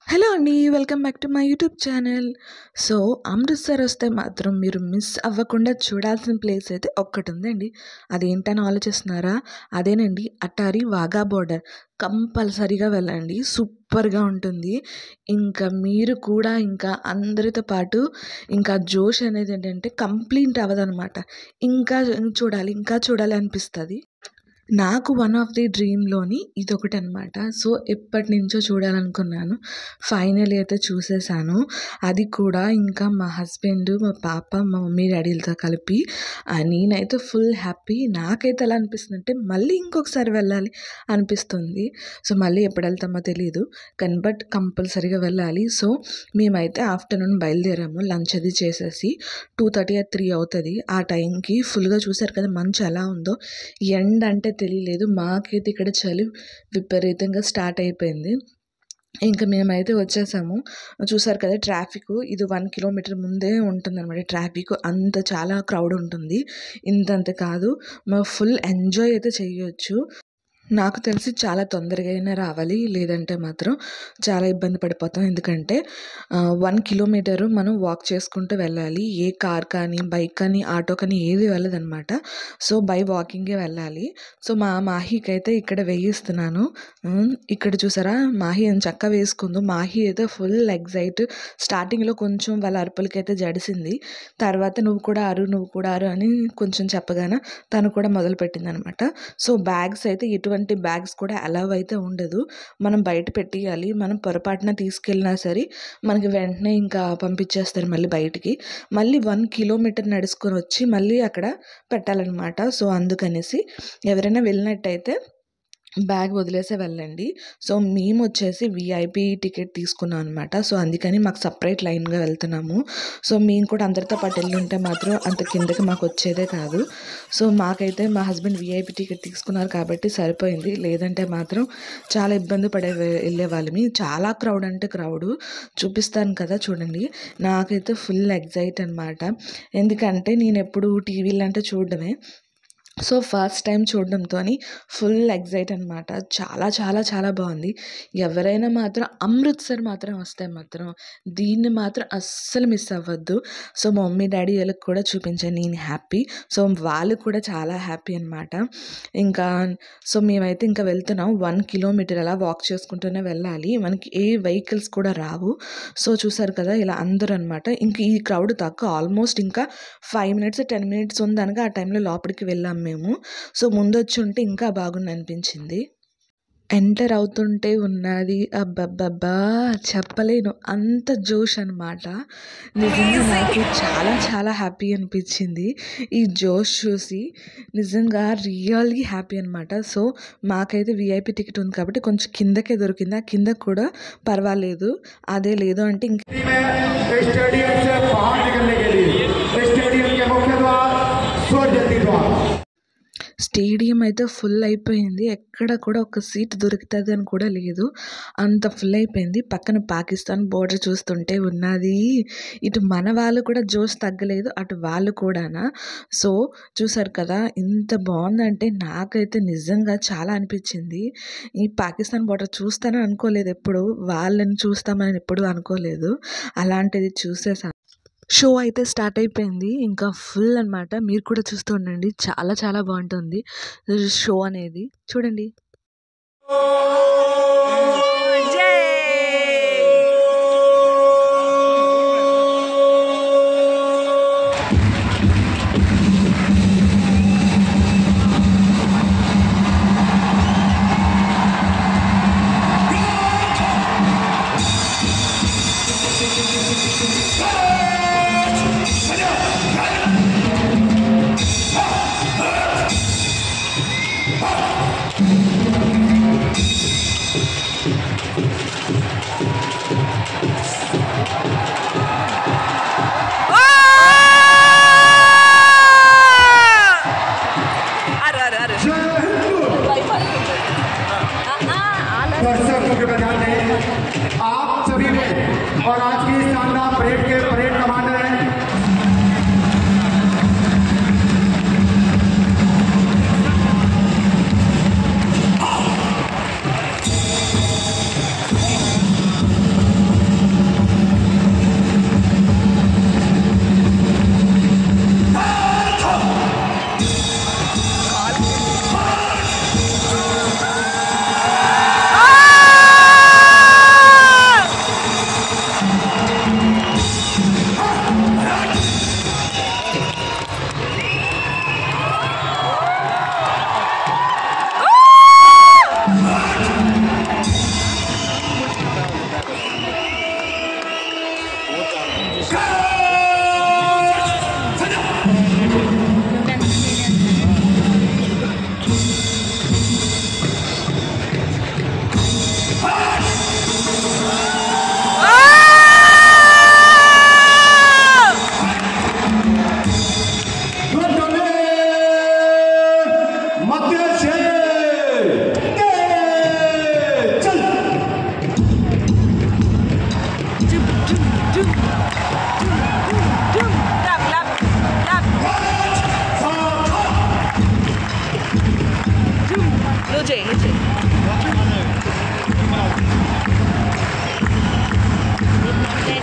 Hello అండి. Welcome back to my YouTube channel. So, Amritsar వస్తే మాత్రం మీరు మిస్ అవ్వకుండా చూడాల్సిన ప్లేస్ అయితే ఒక్కటుందండి. అదేంటని ఆలోచిస్తున్నారా? అదేనండి అటారీ వాఘా బోర్డర్. కంపల్సరీగా వెళ్ళండి. సూపర్‌గా ఉంటుంది. ఇంకా మీరు కూడా ఇంకా అందరితో పాటు ఇంకా జోష్ అనేది ఏంటంటే కంప్లీట్ అవ్వదనమాట. ఇంకా చూడాలి, ఇంకా చూడాలి అనిపిస్తది. నాకు వన్ ఆఫ్ ది డ్రీమ్‌లోని ఇదొకటనమాట. సో, ఎప్పటినుంచో చూడాలనుకున్నాను. ఫైనల్లీ అయితే చూసేసాను. అది కూడా ఇంకా మా హస్బెండ్, మా పాప, మా మమ్మీ, డ్యాడీలతో కలిపి నేనైతే ఫుల్ హ్యాపీ. నాకైతే ఎలా అనిపిస్తుందంటే మళ్ళీ ఇంకొకసారి వెళ్ళాలి అనిపిస్తుంది. సో, మళ్ళీ ఎప్పుడు వెళ్తామో తెలీదు. కానీ కంపల్సరీగా వెళ్ళాలి. సో, మేమైతే ఆఫ్టర్‌నూన్ బయలుదేరాము. లంచ్ అది చేసేసి 2:30 ఆర్ 3 అవుతది. ఆ టైంకి ఫుల్‌గా చూసారు కదా మంచు ఎలా ఉందో. ఎండ అంటే తెలియలేదు. మాకైతే ఇక్కడ చలి విపరీతంగా స్టార్ట్ అయిపోయింది. ఇంక మేమైతే వచ్చేసాము. చూసారు కదా ట్రాఫికు ఇది 1 కిలోమీటర్ ముందే ఉంటుందనమాట ట్రాఫికు. అంత చాలా క్రౌడ్ ఉంటుంది. ఇంతంత కాదు. ఫుల్ ఎంజాయ్ అయితే చేయొచ్చు. నాకు తెలిసి చాలా తొందరగా అయినా రావాలి. లేదంటే మాత్రం చాలా ఇబ్బంది పడిపోతాం. ఎందుకంటే 1 కిలోమీటరు మనం వాక్ చేసుకుంటూ వెళ్ళాలి. ఏ కార్ కానీ, బైక్ కానీ, ఆటో కానీ ఏది వెళ్ళదనమాట. సో, బై వాకింగే వెళ్ళాలి. సో, మా మాహీకైతే ఇక్కడ వేయిస్తున్నాను. ఇక్కడ చూసారా మాహీ ఎంచక్కా వేసుకుందో. మాహీ అయితే ఫుల్ ఎక్సైట్. స్టార్టింగ్‌లో కొంచెం వాళ్ళ అరుపులకైతే జడిసింది. తర్వాత నువ్వు కూడా అరు అని కొంచెం చెప్పగానే తను కూడా మొదలుపెట్టిందనమాట. సో, బ్యాగ్స్ అయితే ఎటువంటి బ్యాగ్స్ కూడా అలౌ అయితే ఉండదు. మనం బయట పెట్టియాలి. మనం పొరపాటున తీసుకెళ్ళినా సరే మనకి వెంటనే ఇంకా పంపించేస్తారు మళ్ళీ బయటికి. మళ్ళీ 1 కిలోమీటర్ నడుచుకొని వచ్చి మళ్ళీ అక్కడ పెట్టాలనమాట. సో, అందుకనేసి ఎవరైనా వెళ్ళినట్టయితే బ్యాగ్ వదిలేసే వెళ్ళండి. సో, మేమొచ్చేసి వీఐపీ టికెట్ తీసుకున్నాం అనమాట. సో, అందుకని మాకు సెపరేట్ లైన్‌గా వెళ్తున్నాము. సో, మేము కూడా అందరితో పాటు ఎళ్ళుంటే మాత్రం అంత కిందకి మాకొచ్చేదే కాదు. సో, మాకైతే మా హస్బెండ్ వీఐపీ టికెట్ తీసుకున్నారు కాబట్టి సరిపోయింది. లేదంటే మాత్రం చాలా ఇబ్బంది ఎళ్ళేవాళ్ళమి. చాలా క్రౌడ్ అంటే క్రౌడు. చూపిస్తాను కదా చూడండి. నాకైతే ఫుల్ ఎక్సైట్ అనమాట. ఎందుకంటే నేనెప్పుడు టీవీలో అంటే చూడడమే. సో, ఫస్ట్ టైం చూడడంతోని ఫుల్ ఎక్సైట్ అనమాట. చాలా చాలా చాలా బాగుంది. ఎవరైనా మాత్రం అమృత్సర్ మాత్రం వస్తే మాత్రం దీన్ని మాత్రం అస్సలు మిస్ అవ్వద్దు. సో, మా మమ్మీ, డ్యాడీ వీళ్ళకి కూడా చూపించాను. నేను హ్యాపీ. సో, వాళ్ళు కూడా చాలా హ్యాపీ అనమాట. ఇంకా సో, మేమైతే ఇంకా వెళ్తున్నాం. 1 కిలోమీటర్ అలా వాక్ చేసుకుంటూనే వెళ్ళాలి. మనకి ఏ వెహికల్స్ కూడా రావు. సో, చూసారు కదా ఇలా అందరూ అనమాట. ఇంక ఈ క్రౌడ్ తక్కువ ఆల్మోస్ట్ ఇంకా 5 మినిట్స్, 10 మినిట్స్ ఉందనగా ఆ టైంలో లోపలికి వెళ్ళాము మేము. సో, ముందొచ్చుంటే ఇంకా బాగుందనిపించింది. ఎంటర్ అవుతుంటే ఉన్నది అబ్బబ్బబ్బా! చెప్పలేను. అంత జోష్ అనమాట. నిజంగా నాకు చాలా చాలా హ్యాపీ అనిపించింది. ఈ జోష్ చూసి నిజంగా రియల్లీ హ్యాపీ అనమాట. సో, మాకైతే వీఐపీ టికెట్ ఉంది కాబట్టి కొంచెం కిందకే దొరికింది. ఆ కిందకి కూడా పర్వాలేదు. అదే లేదు అంటే ఇంక स्टेडियम से बाहर निकलने के लिए स्टेडियम के मुख्य द्वार स्वरजती द्वार స్టేడియం అయితే ఫుల్ అయిపోయింది. ఎక్కడ కూడా ఒక సీట్ దొరుకుతుంది అని కూడా లేదు. అంత ఫుల్ అయిపోయింది. పక్కన పాకిస్తాన్ బోర్డర్ చూస్తుంటే ఉన్నది. ఇటు మన వాళ్ళు కూడా జోష్ తగ్గలేదు. అటు వాళ్ళు కూడానా. సో, చూసారు కదా ఎంత బాగుందంటే నాకైతే నిజంగా చాలా అనిపించింది. ఈ పాకిస్తాన్ బోర్డర్ చూస్తానని అనుకోలేదు ఎప్పుడు. వాళ్ళని చూస్తామని ఎప్పుడు అనుకోలేదు. అలాంటిది చూసేసాను. షో అయితే స్టార్ట్ అయిపోయింది. ఇంకా ఫుల్ అనమాట. మీరు కూడా చూస్తూ ఉండండి. చాలా చాలా బాగుంటుంది షో అనేది. చూడండి. दर्शकों के बजाय आप सभी में और आज की शानदार परेड के परेड कमांडर हैं నువ్వు చేయి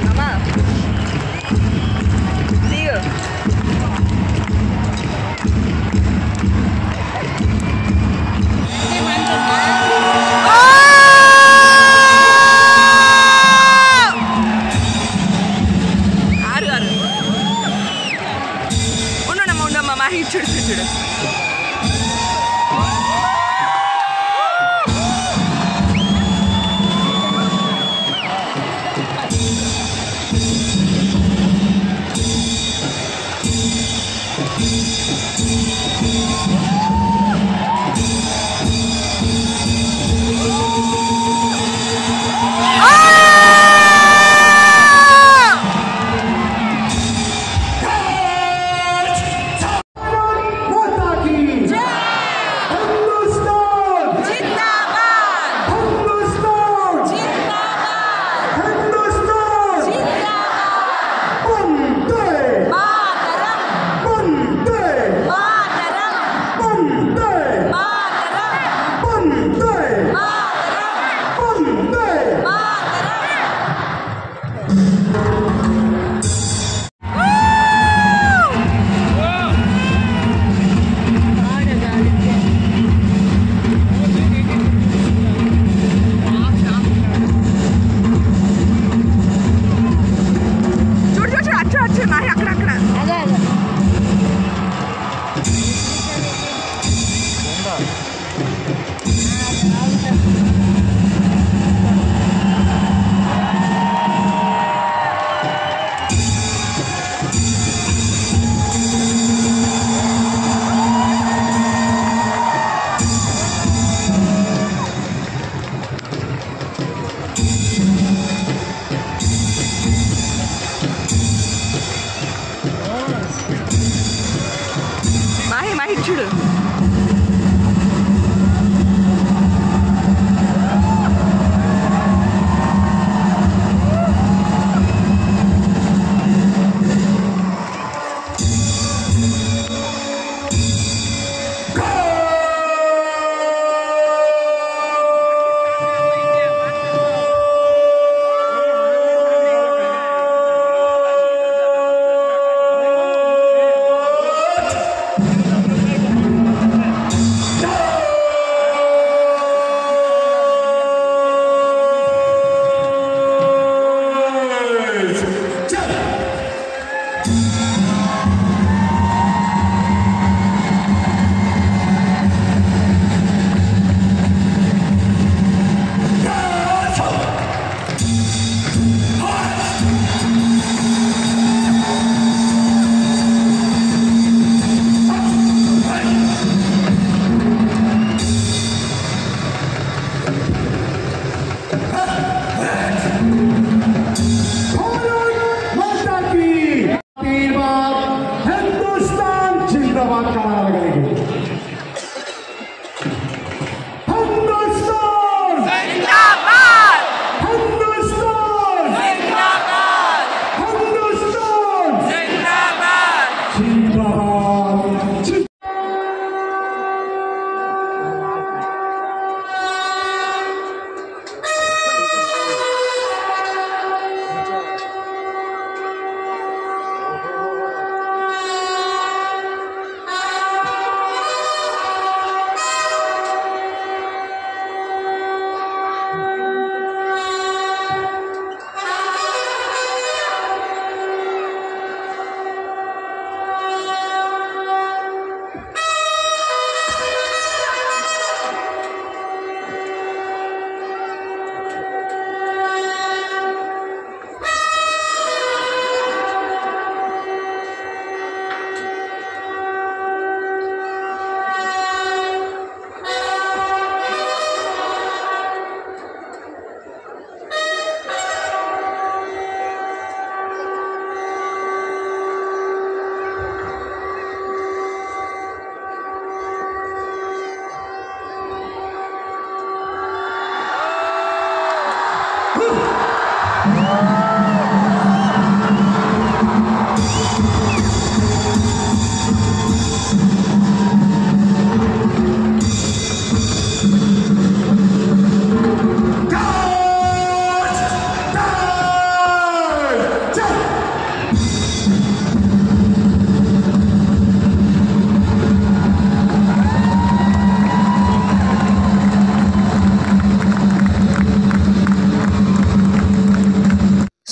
అమ్మా తీయు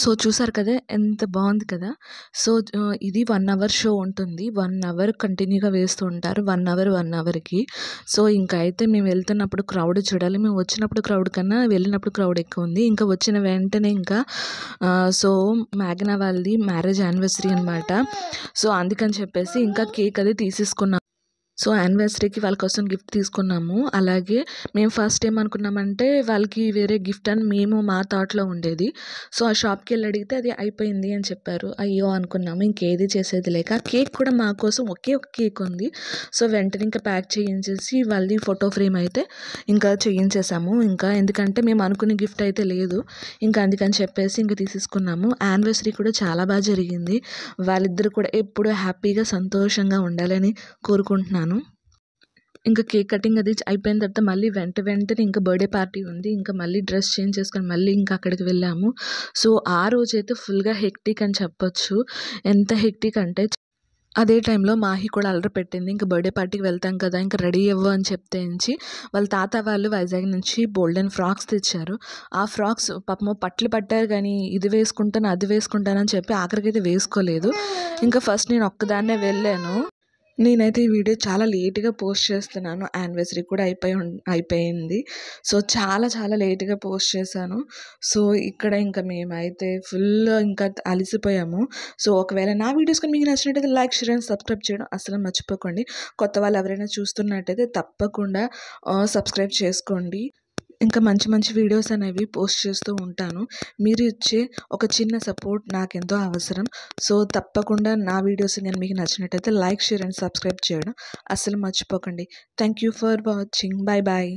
సో చూసారు కదా ఎంత బాగుంది కదా. సో ఇది 1 అవర్ షో ఉంటుంది. 1 అవర్ కంటిన్యూగా వేస్తూ ఉంటారు. 1 అవర్కి. సో ఇంకా అయితే మేము వెళ్తున్నప్పుడు క్రౌడ్ చూడాలి. మేము వచ్చినప్పుడు క్రౌడ్ కన్నా వెళ్ళినప్పుడు క్రౌడ్ ఎక్కువ ఉంది. ఇంకా వచ్చిన వెంటనే ఇంకా సో మేఘనా వాళ్ళది మ్యారేజ్ యానివర్సరీ అనమాట. సో అందుకని చెప్పేసి ఇంకా కేక్ అది తీసేసుకున్నాం. సో యానివర్సరీకి వాళ్ళ కోసం గిఫ్ట్ తీసుకున్నాము. అలాగే మేము ఫస్ట్ ఏమనుకున్నామంటే వాళ్ళకి వేరే గిఫ్ట్ అని మేము మా థాట్లో ఉండేది. సో ఆ షాప్కి వెళ్ళి అడిగితే అది అయిపోయింది అని చెప్పారు. అయ్యో అనుకున్నాము, ఇంకేది చేసేది లేక. కేక్ కూడా మా కోసం ఒకే ఒక కేక్ ఉంది. సో వెంటనే ఇంకా ప్యాక్ చేయించేసి వాళ్ళది ఫోటో ఫ్రేమ్ అయితే ఇంకా చేయించేసాము. ఇంకా ఎందుకంటే మేము అనుకునే గిఫ్ట్ అయితే లేదు, ఇంకా అందుకని చెప్పేసి ఇంకా తీసేసుకున్నాము. యానివర్సరీ కూడా చాలా బాగా జరిగింది. వాళ్ళిద్దరు కూడా ఎప్పుడు హ్యాపీగా సంతోషంగా ఉండాలని కోరుకుంటున్నాను. ఇంకా కేక్ కటింగ్ అది అయిపోయిన తర్వాత మళ్ళీ వెంటనే ఇంకా బర్త్డే పార్టీ ఉంది. ఇంకా మళ్ళీ డ్రెస్ చేంజ్ చేసుకొని మళ్ళీ ఇంకా అక్కడికి వెళ్ళాము. సో ఆ రోజైతే ఫుల్గా హెక్టిక్ అని చెప్పొచ్చు. ఎంత హెక్టిక్ అంటే అదే టైంలో మాహి కూడా అల్లరి పెట్టింది. ఇంకా బర్త్డే పార్టీకి వెళ్తాం కదా, ఇంకా రెడీ అవ్వు అని చెప్తేంచి వాళ్ళ తాత వాళ్ళు వైజాగ్ నుంచి బోల్డెన్ ఫ్రాక్స్ తెచ్చారు. ఆ ఫ్రాక్స్ పాపము పట్లు పట్టారు కానీ ఇది వేసుకుంటాను అది వేసుకుంటానని చెప్పి ఆఖరికైతే వేసుకోలేదు. ఇంకా ఫస్ట్ నేను ఒక్కదాన్నే వెళ్ళాను. నేనైతే ఈ వీడియో చాలా లేట్గా పోస్ట్ చేస్తున్నాను. యానివర్సరీ కూడా అయిపోయింది. సో చాలా లేట్గా పోస్ట్ చేశాను. సో ఇక్కడ ఇంకా మేమైతే ఫుల్ ఇంకా అలసిపోయాము. సో ఒకవేళ నా వీడియోస్ కానీ మీకు నచ్చినట్టయితే లైక్, షేర్ అండ్ సబ్స్క్రైబ్ చేయడం అసలు మర్చిపోకండి. కొత్త వాళ్ళు ఎవరైనా చూస్తున్నట్టయితే తప్పకుండా సబ్స్క్రైబ్ చేసుకోండి. ఇంకా మంచి వీడియోస్ అనేవి పోస్ట్ చేస్తూ ఉంటాను. మీరు ఇచ్చే ఒక చిన్న సపోర్ట్ నాకెంతో అవసరం. సో తప్పకుండా నా వీడియోస్ కానీ మీకు నచ్చినట్టయితే లైక్, షేర్ అండ్ సబ్స్క్రైబ్ చేయడం అస్సలు మర్చిపోకండి. Thank you for watching. Bye.